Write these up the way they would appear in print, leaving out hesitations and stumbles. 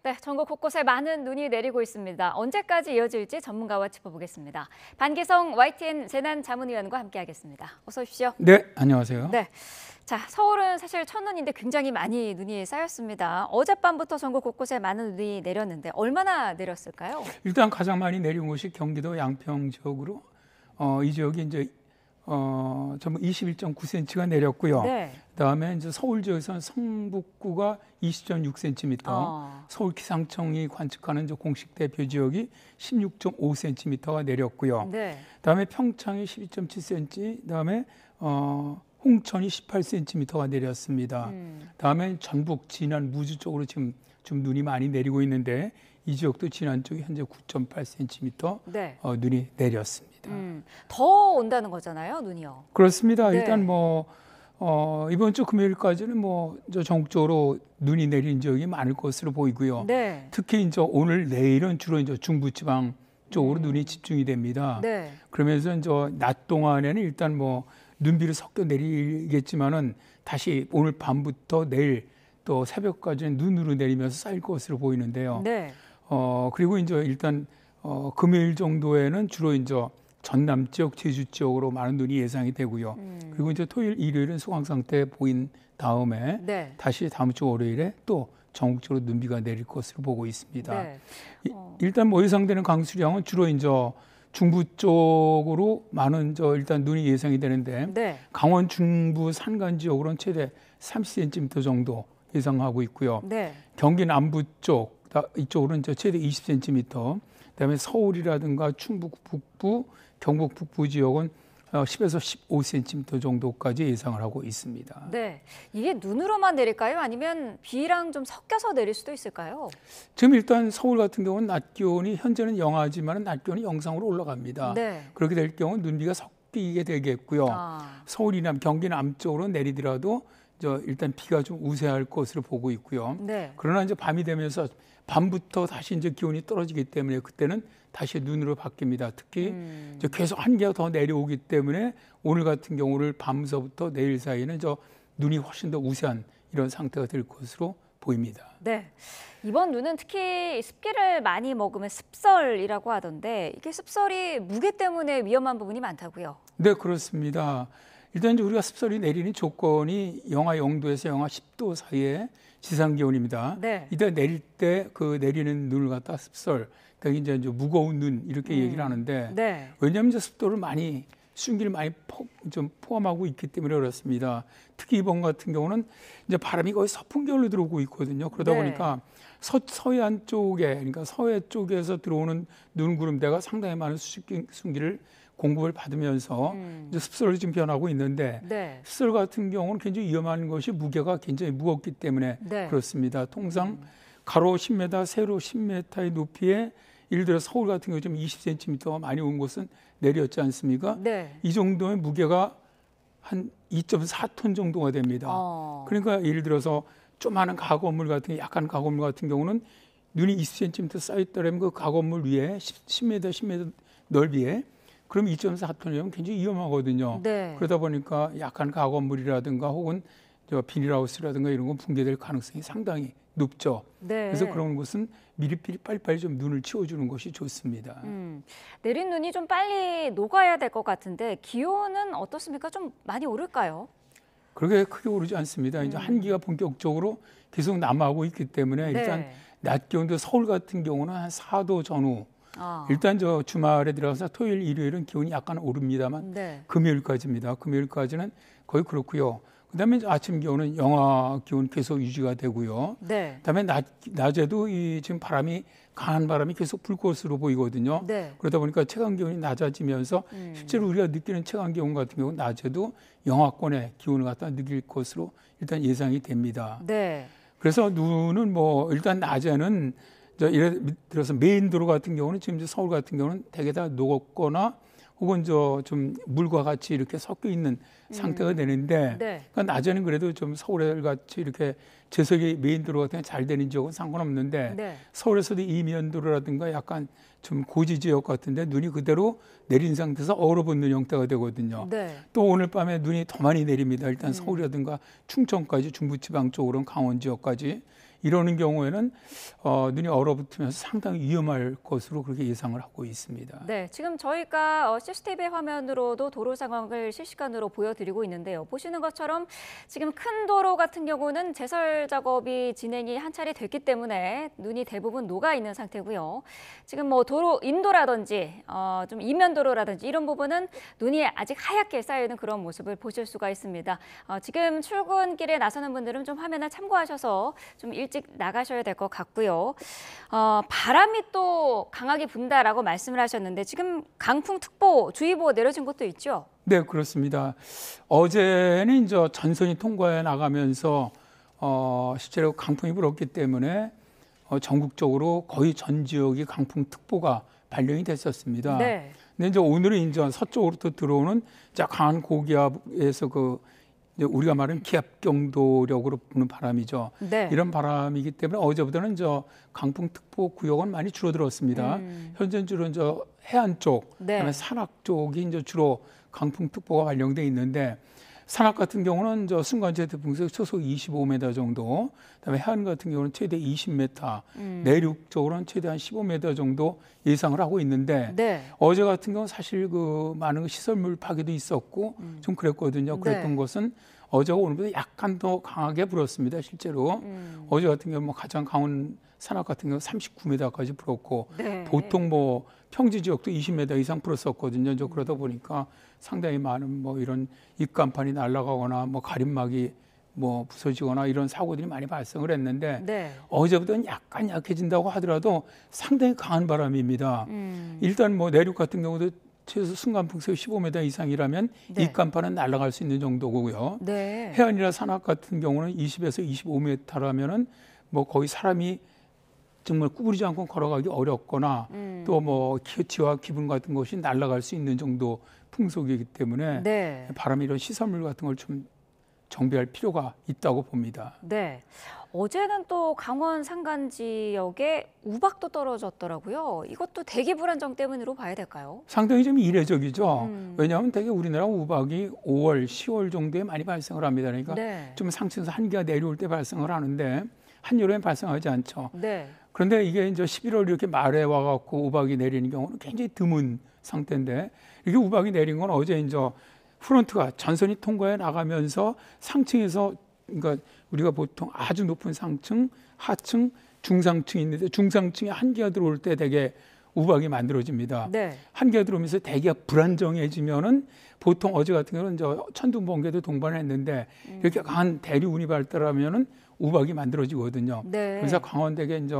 네, 전국 곳곳에 많은 눈이 내리고 있습니다. 언제까지 이어질지 전문가와 짚어보겠습니다. 반기성 YTN 재난자문위원과 함께하겠습니다. 어서 오십시오. 네, 안녕하세요. 네, 자 서울은 사실 첫눈인데 굉장히 많이 눈이 쌓였습니다. 어젯밤부터 전국 곳곳에 많은 눈이 내렸는데 얼마나 내렸을까요? 일단 가장 많이 내린 곳이 경기도 양평 지역으로 이 지역이 이제 전부 21.9cm가 내렸고요. 네. 그다음에 이제 서울 지역에서는 성북구가 20.6cm, 서울 기상청이 관측하는 이제 공식 대표 지역이 16.5cm가 내렸고요. 네. 그다음에 평창이 12.7cm, 그다음에 홍천이 18cm가 내렸습니다. 다음에 전북, 진안, 무주 쪽으로 지금 좀 눈이 많이 내리고 있는데 이 지역도 진안 쪽이 현재 9.8cm 네. 눈이 내렸습니다. 더 온다는 거잖아요, 눈이요. 그렇습니다. 네. 일단 이번 주 금요일까지는 저 전국적으로 눈이 내린 지역이 많을 것으로 보이고요. 네. 특히 이제 오늘 내일은 주로 이제 중부지방 쪽으로 눈이 집중이 됩니다. 네. 그러면서 이제 낮 동안에는 일단 눈비를 섞여 내리겠지만은 다시 오늘 밤부터 내일 또 새벽까지는 눈으로 내리면서 쌓일 것으로 보이는데요. 네. 그리고 이제 일단 금요일 정도에는 주로 이제 전남 지역, 제주 지역으로 많은 눈이 예상이 되고요. 그리고 이제 토요일, 일요일은 소강 상태 보인 다음에 네. 다시 다음 주 월요일에 또 전국적으로 눈비가 내릴 것으로 보고 있습니다. 네. 일단 예상되는 강수량은 주로 이제 중부 쪽으로 많은 일단 눈이 예상이 되는데 네. 강원 중부 산간 지역으로는 최대 30cm 정도 예상하고 있고요. 네. 경기 남부 쪽 이쪽으로는 이제 최대 20cm. 그다음에 서울이라든가 충북 북부, 경북 북부 지역은 10에서 15cm 정도까지 예상을 하고 있습니다. 네, 이게 눈으로만 내릴까요? 아니면 비랑 좀 섞여서 내릴 수도 있을까요? 지금 일단 서울 같은 경우는 낮 기온이 현재는 영하지만 낮 기온이 영상으로 올라갑니다. 네. 그렇게 될 경우는 눈비가 섞이게 되겠고요. 서울이 경기 남쪽으로 내리더라도 일단 비가 좀 우세할 것으로 보고 있고요. 네. 그러나 이제 밤이 되면서 밤부터 다시 이제 기온이 떨어지기 때문에 그때는 다시 눈으로 바뀝니다. 특히 이제 계속 한기가 더 내려오기 때문에 오늘 같은 경우를 밤서부터 내일 사이에는 눈이 훨씬 더 우세한 이런 상태가 될 것으로 보입니다. 네, 이번 눈은 특히 습기를 많이 먹으면 습설이라고 하던데 이게 습설이 무게 때문에 위험한 부분이 많다고요? 네, 그렇습니다. 일단 이제 우리가 습설이 내리는 조건이 영하 0도에서 영하 10도 사이의 지상 기온입니다. 네. 이때 내릴 때 그 내리는 눈을 갖다 습설, 그러니까 이제 무거운 눈 이렇게 얘기를 하는데 네. 왜냐하면 이제 습도를 순기를 많이 좀 포함하고 있기 때문에 그렇습니다. 특히 이번 같은 경우는 이제 바람이 거의 서풍결로 들어오고 있거든요. 그러다 네. 보니까 서해안 쪽에, 그러니까 서해 쪽에서 들어오는 눈 구름대가 상당히 많은 순기를 공급을 받으면서 이제 습설이 좀 변하고 있는데 네. 습설 같은 경우는 굉장히 위험한 것이 무게가 굉장히 무겁기 때문에 네. 그렇습니다. 통상 가로 10m, 세로 10m의 높이에 예를 들어 서울 같은 경우 좀 20cm가 많이 온 곳은 내렸지 않습니까? 네. 이 정도의 무게가 한 2.4톤 정도가 됩니다. 그러니까 예를 들어서 조그마한 가건물 같은 약한 가건물 같은 경우는 눈이 20cm 쌓였더라면 그 가건물 위에 10m 넓이에 그럼 2.4톤이면 굉장히 위험하거든요. 네. 그러다 보니까 약한 가건물이라든가 혹은 비닐하우스라든가 이런 건 붕괴될 가능성이 상당히 높죠. 네. 그래서 그런 곳은 미리미리 빨리빨리 좀 눈을 치워주는 것이 좋습니다. 내린 눈이 좀 빨리 녹아야 될 것 같은데 기온은 어떻습니까? 좀 많이 오를까요? 그렇게 크게 오르지 않습니다. 이제 한기가 본격적으로 계속 남아오고 있기 때문에 일단 낮 기온도 서울 같은 경우는 한 4도 전후. 일단 주말에 들어가서 토요일, 일요일은 기온이 약간 오릅니다만 네. 금요일까지입니다. 금요일까지는 거의 그렇고요. 그다음에 아침 기온은 영하 기온 계속 유지가 되고요. 네. 그다음에 낮에도 지금 강한 바람이 계속 불 것으로 보이거든요. 네. 그러다 보니까 체감 기온이 낮아지면서 실제로 우리가 느끼는 체감 기온 같은 경우는 낮에도 영하권의 기온을 갖다 느낄 것으로 일단 예상이 됩니다. 네. 그래서 눈은 일단 낮에는 예를 들어서 메인 도로 같은 경우는 지금 서울 같은 경우는 대개 다 녹았거나 혹은 좀 물과 같이 이렇게 섞여 있는 상태가 되는데 네. 그러니까 낮에는 그래도 좀 서울에 같이 이렇게 제석이 메인 도로 같은 게 잘 되는 지역은 상관없는데 네. 서울에서도 이면도로라든가 약간 좀 고지 지역 같은데 눈이 그대로 내린 상태에서 얼어붙는 형태가 되거든요. 네. 또 오늘 밤에 눈이 더 많이 내립니다. 일단 서울이라든가 충청까지 중부지방 쪽으로는 강원 지역까지 이러는 경우에는 눈이 얼어붙으면서 상당히 위험할 것으로 그렇게 예상을 하고 있습니다. 네, 지금 저희가 CCTV 화면으로도 도로 상황을 실시간으로 보여드리고 있는데요. 보시는 것처럼 지금 큰 도로 같은 경우는 제설 작업이 진행이 한 차례 됐기 때문에 눈이 대부분 녹아 있는 상태고요. 지금 뭐 도로 인도라든지 좀 이면 도로라든지 이런 부분은 눈이 아직 하얗게 쌓여 있는 그런 모습을 보실 수가 있습니다. 지금 출근길에 나서는 분들은 좀 화면을 참고하셔서 좀 일찍 나가셔야 될 것 같고요. 바람이 또 강하게 분다라고 말씀을 하셨는데 지금 강풍특보, 주의보 내려진 곳도 있죠? 네, 그렇습니다. 어제는 이제 전선이 통과해 나가면서 실제로 강풍이 불었기 때문에 전국적으로 거의 전 지역이 강풍특보가 발령이 됐었습니다. 네. 근데 이제 오늘은 이제 서쪽으로부터 들어오는 강한 고기압에서 이제 우리가 말하는 기압경도력으로 부는 바람이죠. 네. 이런 바람이기 때문에 어제보다는 강풍특보 구역은 많이 줄어들었습니다. 현재 주로 해안 쪽, 네. 그다음에 산악 쪽이 이제 주로 강풍특보가 발령돼 있는데 산악 같은 경우는 순간 최대 풍速초속 25m 정도, 그다음에 해안 같은 경우는 최대 20m, 내륙 쪽으로는 최대한 15m 정도 예상을 하고 있는데 네. 어제 같은 경우는 사실 많은 시설물 파괴도 있었고 좀 그랬거든요. 그랬던 네. 것은 어제가 오늘보다 약간 더 강하게 불었습니다. 실제로 어제 같은 경우 가장 강원 산악 같은 경우 39m까지 불었고 네. 보통 평지 지역도 20m 이상 불었었거든요. 그러다 보니까 상당히 많은 이런 입간판이 날아가거나 가림막이 부서지거나 이런 사고들이 많이 발생을 했는데 네. 어제보다는 약간 약해진다고 하더라도 상당히 강한 바람입니다. 일단 내륙 같은 경우도 최소 순간 풍速 15m 이상이라면 네. 입간판은 날아갈 수 있는 정도고요. 네. 해안이나 산악 같은 경우는 20에서 25m라면은 거의 사람이 정말 구부리지 않고 걸어가기 어렵거나 또 지와 기분 같은 것이 날아갈 수 있는 정도 풍속이기 때문에 네. 바람이 이런 시설물 같은 걸 좀 정비할 필요가 있다고 봅니다. 네. 어제는 또 강원 산간 지역에 우박도 떨어졌더라고요. 이것도 대기 불안정 때문으로 봐야 될까요? 상당히 좀 이례적이죠. 왜냐하면 대개 우리나라 우박이 5월, 10월 정도에 많이 발생을 합니다. 그러니까 네. 좀 상층에서 한기가 내려올 때 발생을 하는데 한여름엔 발생하지 않죠. 네. 그런데 이게 이제 11월 이렇게 말에 와갖고 우박이 내리는 경우는 굉장히 드문 상태인데 이게 우박이 내린 건 어제 이제 프론트가 전선이 통과해 나가면서 상층에서 그러니까 우리가 보통 아주 높은 상층, 하층, 중상층이 있는데 중상층에 한기가 들어올 때 되게 우박이 만들어집니다. 네. 한기가 들어오면서 대기가 불안정해지면은 보통 어제 같은 경우는 천둥 번개도 동반을 했는데 이렇게 강한 대류운이 발달하면은 우박이 만들어지거든요. 네. 그래서 강원대게 이제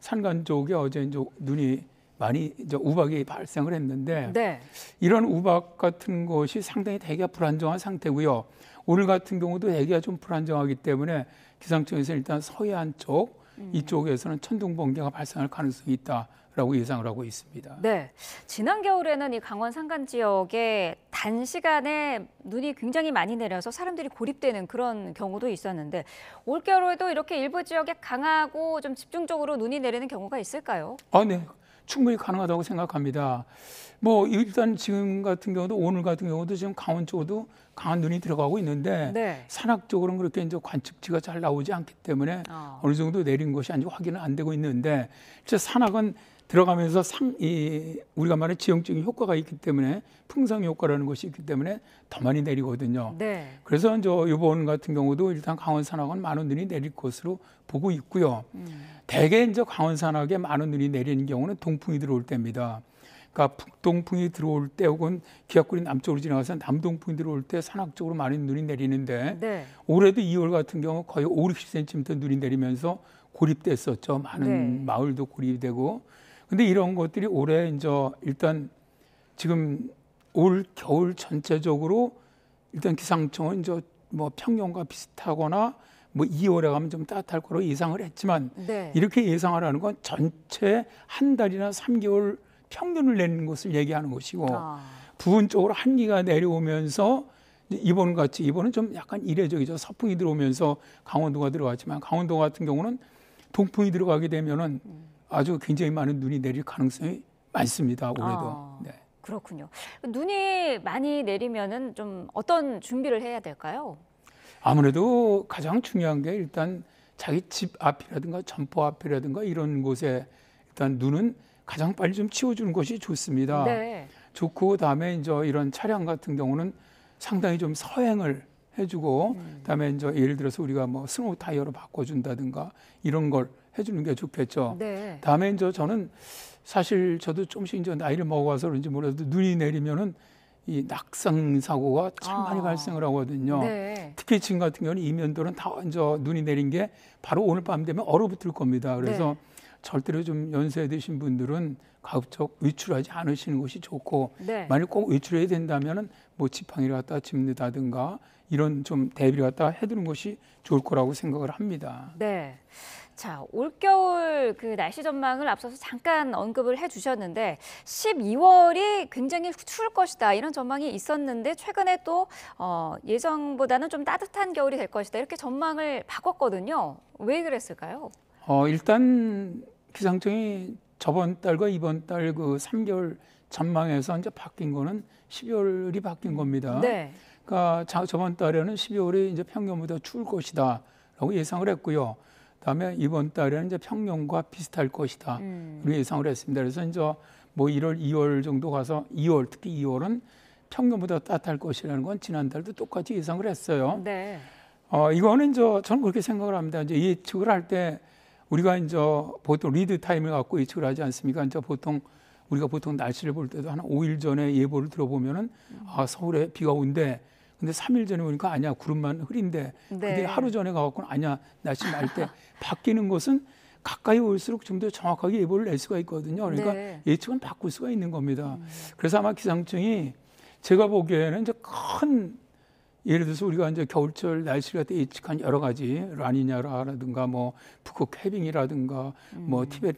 산간 쪽에 어제 이제 눈이 많이 우박이 발생을 했는데 네. 이런 우박 같은 것이 상당히 대기가 불안정한 상태고요. 오늘 같은 경우도 대기가 좀 불안정하기 때문에 기상청에서 일단 서해안 쪽 이쪽에서는 천둥 번개가 발생할 가능성이 있다라고 예상을 하고 있습니다. 네. 지난 겨울에는 이 강원 산간 지역에 단시간에 눈이 굉장히 많이 내려서 사람들이 고립되는 그런 경우도 있었는데 올겨울에도 이렇게 일부 지역에 강하고 좀 집중적으로 눈이 내리는 경우가 있을까요? 네. 충분히 가능하다고 생각합니다. 일단 지금 같은 경우도 오늘 같은 경우도 지금 강원 쪽으로도 강한 눈이 들어가고 있는데 네. 산악 쪽으로는 그렇게 이제 관측치가 잘 나오지 않기 때문에 어느 정도 내린 것이 아니고 확인은 안 되고 있는데 실제 산악은 들어가면서 우리가 말하는 지형적인 효과가 있기 때문에 풍상 효과라는 것이 있기 때문에 더 많이 내리거든요. 네. 그래서 이제 이번 같은 경우도 일단 강원 산악은 많은 눈이 내릴 것으로 보고 있고요. 대개 이제 강원 산악에 많은 눈이 내리는 경우는 동풍이 들어올 때입니다. 그러니까 북동풍이 들어올 때 혹은 기압골이 남쪽으로 지나가서 남동풍이 들어올 때 산악 쪽으로 많은 눈이 내리는데 네. 올해도 2월 같은 경우 거의 5, 60cm 눈이 내리면서 고립됐었죠. 많은 네. 마을도 고립이 되고. 근데 이런 것들이 올해 이제 일단 지금 올 겨울 전체적으로 일단 기상청은 이제 평년과 비슷하거나 2월에 가면 좀 따뜻할 거로 예상을 했지만 네. 이렇게 예상을 하는 건 전체 한 달이나 3개월 평균을 내는 것을 얘기하는 것이고 부분적으로 한기가 내려오면서 이번은 좀 약간 이례적이죠. 서풍이 들어오면서 강원도가 들어갔지만 강원도 같은 경우는 동풍이 들어가게 되면은 아주 굉장히 많은 눈이 내릴 가능성이 많습니다. 올해도. 네. 그렇군요. 눈이 많이 내리면은 좀 어떤 준비를 해야 될까요? 아무래도 가장 중요한 게 일단 자기 집 앞이라든가 점포 앞이라든가 이런 곳에 일단 눈은 가장 빨리 좀 치워주는 것이 좋습니다. 네. 좋고 그다음에 이제 이런 차량 같은 경우는 상당히 좀 서행을 해주고 그다음에 이제 예를 들어서 우리가 뭐 스노우 타이어로 바꿔준다든가 이런 걸 해주는 게 좋겠죠. 네. 다음에 이제 저는 사실 저도 조금씩 이제 나이를 먹어서 그런지 몰라도 눈이 내리면은 이 낙상 사고가 참 많이 발생을 하거든요. 네. 특히 지금 같은 경우는 이면도는 다 이제 눈이 내린 게 바로 오늘 밤 되면 얼어붙을 겁니다. 그래서 네. 절대로 좀 연세 드신 분들은 가급적 외출하지 않으시는 것이 좋고 네. 만약 꼭 외출해야 된다면은 뭐 지팡이를 갖다 짚는다든가 이런 좀 대비를 갖다 해두는 것이 좋을 거라고 생각을 합니다. 네. 자, 올겨울 그 날씨 전망을 앞서서 잠깐 언급을 해주셨는데 12월이 굉장히 추울 것이다 이런 전망이 있었는데 최근에 또 예정보다는 좀 따뜻한 겨울이 될 것이다 이렇게 전망을 바꿨거든요. 왜 그랬을까요? 일단 기상청이 저번 달과 이번 달 그 3개월 전망에서 이제 바뀐 거는 12월이 바뀐 겁니다. 네. 그러니까 저번 달에는 12월이 이제 평년보다 추울 것이다라고 예상을 했고요. 그다음에 이번 달에는 이제 평년과 비슷할 것이다. 이렇게 예상을 했습니다. 그래서 이제 뭐 1월, 2월 정도 가서 2월 특히 2월은 평년보다 따뜻할 것이라는 건 지난달도 똑같이 예상을 했어요. 네. 이거는 이제 저는 그렇게 생각을 합니다. 이제 예측을 할 때 우리가 이제 보통 리드 타임을 갖고 예측을 하지 않습니까? 이제 우리가 보통 날씨를 볼 때도 한 5일 전에 예보를 들어보면은 서울에 비가 온대. 근데 3일 전에 오니까 아니야 구름만 흐린데. 네. 근데 하루 전에 가갖고는 아니야 날씨 날 때 바뀌는 것은 가까이 올수록 좀 더 정확하게 예보를 낼 수가 있거든요. 그러니까 네. 예측은 바꿀 수가 있는 겁니다. 그래서 아마 기상청이 제가 보기에는 이제 큰 예를 들어서 우리가 이제 겨울철 날씨를 갖다 예측한 여러 가지 라니냐라든가 뭐 북극 해빙이라든가 뭐 티베트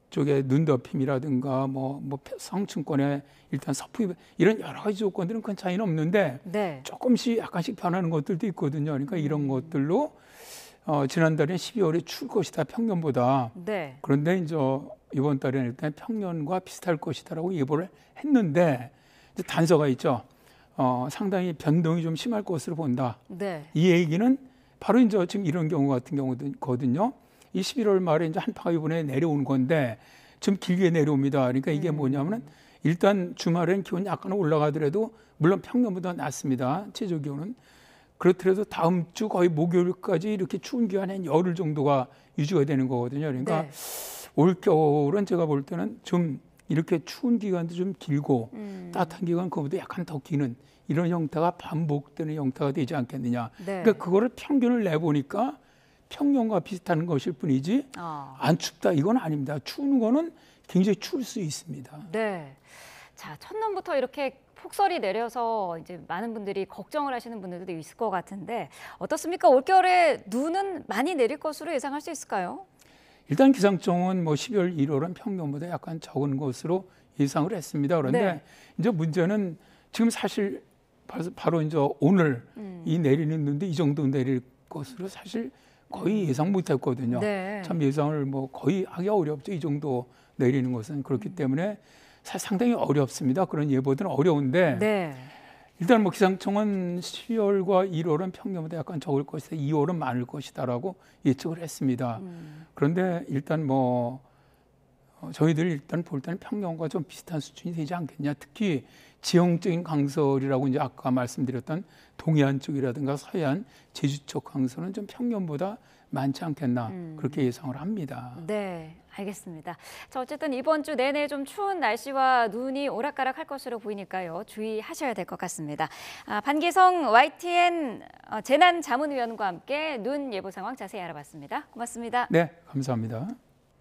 쪽에 눈덮임이라든가 뭐 성층권에 일단 서풍이 이런 여러 가지 조건들은 큰 차이는 없는데 네. 조금씩 약간씩 변하는 것들도 있거든요. 그러니까 이런 것들로 지난달에 12월에 추울 것이다 평년보다. 네. 그런데 이제 이번 달에는 일단 평년과 비슷할 것이다라고 예보를 했는데 이제 단서가 있죠. 상당히 변동이 좀 심할 것으로 본다. 네. 이 얘기는 바로 이제 지금 이런 경우 같은 경우거든요. 이 11월 말에 이제 한파가 이번에 내려오는 건데 좀 길게 내려옵니다. 그러니까 이게 뭐냐면은 일단 주말엔 기온이 약간 올라가더라도 물론 평년보다 낮습니다. 최저 기온은. 그렇더라도 다음 주 거의 목요일까지 이렇게 추운 기간이 한 열흘 정도가 유지가 되는 거거든요. 그러니까 네. 올 겨울은 제가 볼 때는 좀 이렇게 추운 기간도 좀 길고 따뜻한 기간 그보다 약간 더 기는 이런 형태가 반복되는 형태가 되지 않겠느냐. 네. 그러니까 그거를 평균을 내보니까 평년과 비슷한 것일 뿐이지 안 춥다 이건 아닙니다. 추운 거는 굉장히 추울 수 있습니다. 네. 자, 첫눈부터 이렇게 폭설이 내려서 이제 많은 분들이 걱정을 하시는 분들도 있을 것 같은데 어떻습니까? 올겨울에 눈은 많이 내릴 것으로 예상할 수 있을까요? 일단 기상청은 뭐 12월, 1월은 평년보다 약간 적은 것으로 예상을 했습니다. 그런데 네. 이제 문제는 지금 사실 바로 이제 오늘 이 내리는 눈도 이 정도 내릴 것으로 사실 거의 예상 못했거든요. 네. 참 예상을 뭐 거의 하기 어렵죠. 이 정도 내리는 것은 그렇기 때문에 사실 상당히 어렵습니다. 그런 예보들은 어려운데 네. 일단 뭐 기상청은 12월과 1월은 평년보다 약간 적을 것이다. 2월은 많을 것이다라고 예측을 했습니다. 그런데 일단 뭐 저희들 일단 볼 때는 평년과 좀 비슷한 수준이 되지 않겠냐. 특히 지형적인 강설이라고 이제 아까 말씀드렸던 동해안 쪽이라든가 서해안, 제주 쪽 강설은 좀 평년보다 많지 않겠나 그렇게 예상을 합니다. 네, 알겠습니다. 자, 어쨌든 이번 주 내내 좀 추운 날씨와 눈이 오락가락할 것으로 보이니까요. 주의하셔야 될 것 같습니다. 반기성 YTN 재난자문위원과 함께 눈 예보 상황 자세히 알아봤습니다. 고맙습니다. 네, 감사합니다.